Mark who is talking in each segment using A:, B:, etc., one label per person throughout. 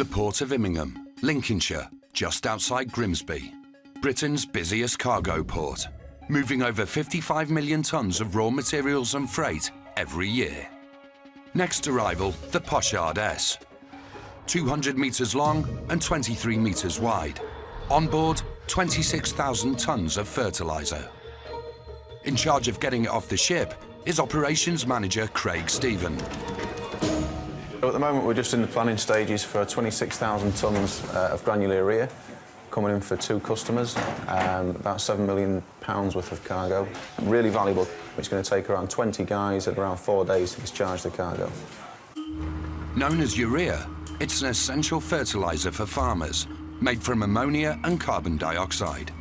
A: The port of Immingham, Lincolnshire, just outside Grimsby. Britain's busiest cargo port, moving over 55 million tonnes of raw materials and freight every year. Next arrival, the Pochard S. 200 metres long and 23 metres wide. On board, 26,000 tonnes of fertiliser. In charge of getting it off the ship is Operations Manager Craig Stephen.
B: At the moment we're just in the planning stages for 26,000 tonnes of granular urea coming in for 2 customers, about £7 million worth of cargo. Really valuable. It's going to take around 20 guys at around 4 days to discharge the cargo.
A: Known as urea, it's an essential fertiliser for farmers, made from ammonia and carbon dioxide.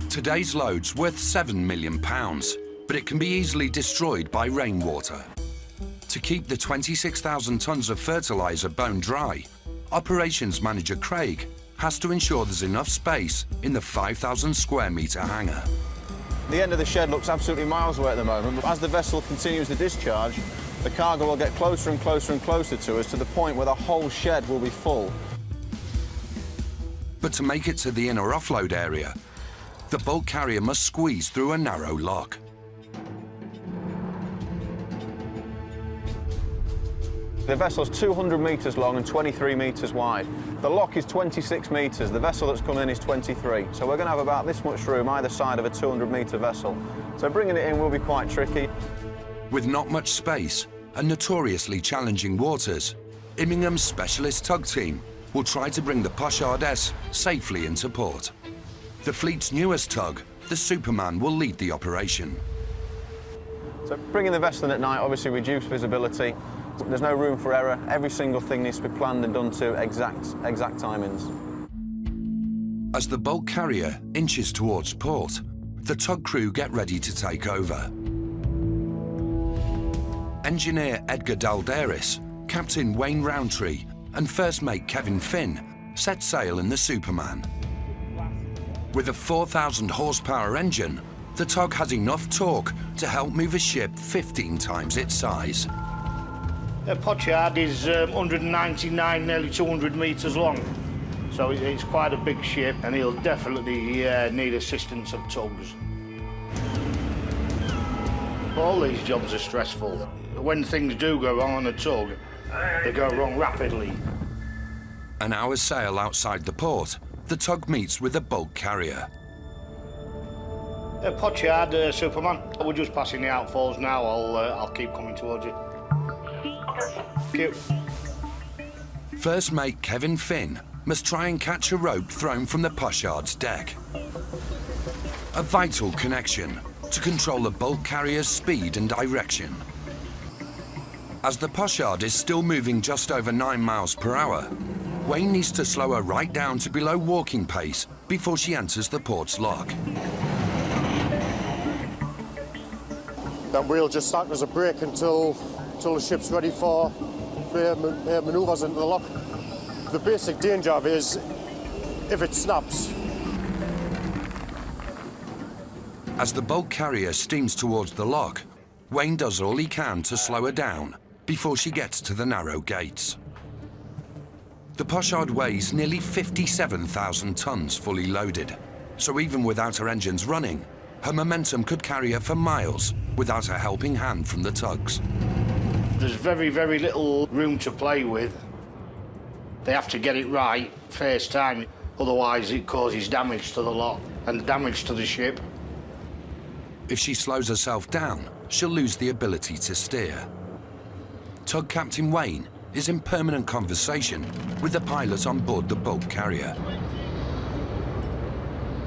A: Today's load's worth £7 million, but it can be easily destroyed by rainwater. To keep the 26,000 tonnes of fertiliser bone dry, Operations Manager Craig has to ensure there's enough space in the 5,000 square metre hangar.
B: The end of the shed looks absolutely miles away at the moment, but as the vessel continues the discharge, the cargo will get closer and closer and closer to us, to the point where the whole shed will be full.
A: But to make it to the inner offload area, the bulk carrier must squeeze through a narrow lock.
B: The vessel's 200 metres long and 23 metres wide. The lock is 26 metres, the vessel that's coming in is 23. So we're going to have about this much room either side of a 200-metre vessel. So bringing it in will be quite tricky.
A: With not much space and notoriously challenging waters, Immingham's specialist tug team will try to bring the Pochard S safely into port. The fleet's newest tug, the Superman, will lead the operation.
B: So bringing the vessel in at night obviously reduces visibility. There's no room for error. Every single thing needs to be planned and done to exact timings.
A: As the bulk carrier inches towards port, the tug crew get ready to take over. Engineer Edgar Dalderis, Captain Wayne Rowntree and first mate Kevin Finn set sail in the Superman. With a 4,000 horsepower engine, the tug has enough torque to help move a ship 15 times its size.
C: The Pochard is 199, nearly 200 metres long, so it's quite a big ship, and he'll definitely need assistance of tugs. All these jobs are stressful. When things do go wrong on a tug, they go wrong rapidly.
A: An hour's sail outside the port, the tug meets with a bulk carrier.
C: Pochard, Superman, we're just passing the outfalls now. I'll keep coming towards you. Thank you.
A: First mate Kevin Finn must try and catch a rope thrown from the Pochard's deck. A vital connection to control the bulk carrier's speed and direction. As the Pochard is still moving just over 9 miles per hour, Wayne needs to slow her right down to below walking pace before she enters the port's lock.
D: Then we'll just act as a brake until the ship's ready for manoeuvres into the lock. The basic danger of it is if it snaps.
A: As the bulk carrier steams towards the lock, Wayne does all he can to slow her down before she gets to the narrow gates. The Pochard weighs nearly 57,000 tonnes fully loaded, so even without her engines running, her momentum could carry her for miles without a helping hand from the tugs.
C: There's very, very little room to play with. They have to get it right first time, otherwise it causes damage to the lock and damage to the ship.
A: If she slows herself down, she'll lose the ability to steer. Tug Captain Wayne is in permanent conversation with the pilot on board the bulk carrier.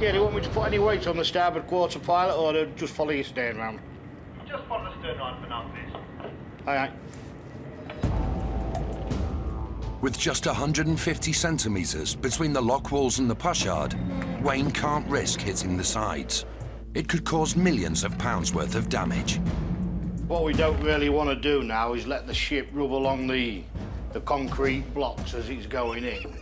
C: Yeah, do you want me to put any weight on the starboard quarter, pilot, or just follow your stern round?
E: Just follow the stern round for now, please.
C: Aye, aye.
A: With just 150 centimetres between the lock walls and the Pochard, Wayne can't risk hitting the sides. It could cause millions of pounds worth of damage.
C: What we don't really want to do now is let the ship rub along the concrete blocks as it's going in.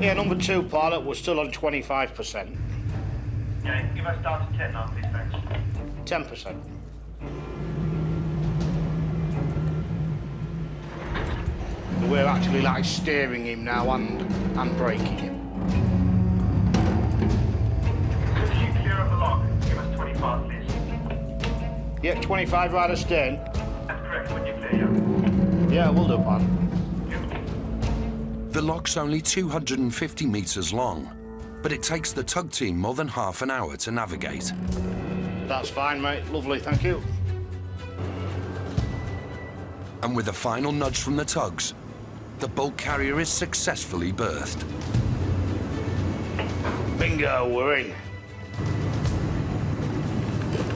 C: Yeah, number 2, pilot, we're still on 25%.
E: Okay, give us down to 10 now, please, thanks.
C: 10%. We're actually like steering him now and braking him.
E: Could you clear of the lock? Give us 25, please.
C: Yeah, 25 right astern.
E: That's correct. Would you clear,
C: Yeah, we'll do, pal.
A: The lock's only 250 metres long, but it takes the tug team more than half an hour to navigate.
C: That's fine, mate. Lovely, thank you.
A: And with a final nudge from the tugs, the bulk carrier is successfully berthed.
C: Bingo, we're in.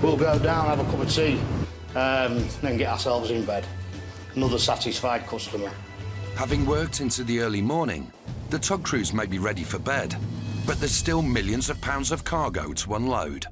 C: We'll go down, have a cup of tea, then get ourselves in bed. Another satisfied customer.
A: Having worked into the early morning, the tug crews may be ready for bed, but there's still millions of pounds of cargo to unload.